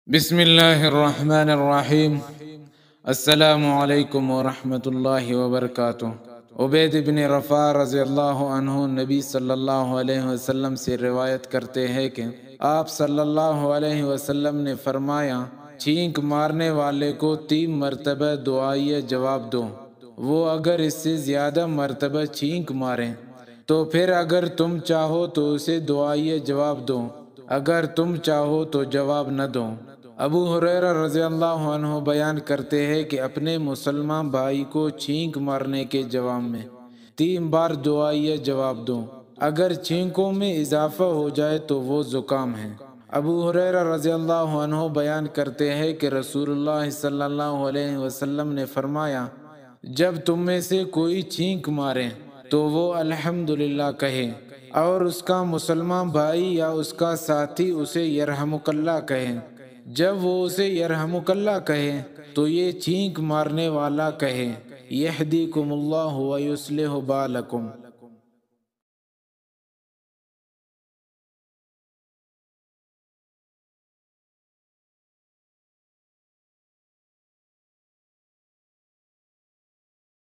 بسم اللہ الرحمن الرحیم۔ السلام علیکم ورحمۃ اللہ وبرکاتہ۔ عبید بن رفاع رضی اللہ عنہ نبی صلی اللہ علیہ وسلم سے روایت کرتے ہیں کہ آپ صلی اللہ علیہ وسلم نے فرمایا، چھینک مارنے والے کو 3 مرتبہ دعائیہ جواب دو، وہ اگر اس سے زیادہ مرتبہ چھینک ماریں تو پھر اگر تم چاہو تو اسے دعائیہ جواب دو، اگر تم چاہو تو جواب نہ دو۔ ابو ہریرہ رضی اللہ عنہ بیان کرتے ہیں کہ اپنے مسلمان بھائی کو چھینک مارنے کے جواب میں 3 بار دعائیہ جواب دو، اگر چھینکوں میں اضافہ ہو جائے تو وہ زکام ہے۔ ابو ہریرہ رضی اللہ عنہ بیان کرتے ہیں کہ رسول اللہ صلی اللہ علیہ وسلم نے فرمایا، جب تم میں سے کوئی چھینک مارے تو وہ الحمدللہ کہے، اور اس کا مسلمان بھائی یا اس کا ساتھی اسے یرحمک اللہ کہے۔ جب وہ اسے یرحمک اللہ کہے تو یہ چھینک مارنے والا کہے، یہدیکم اللہ ویصلح بالکم۔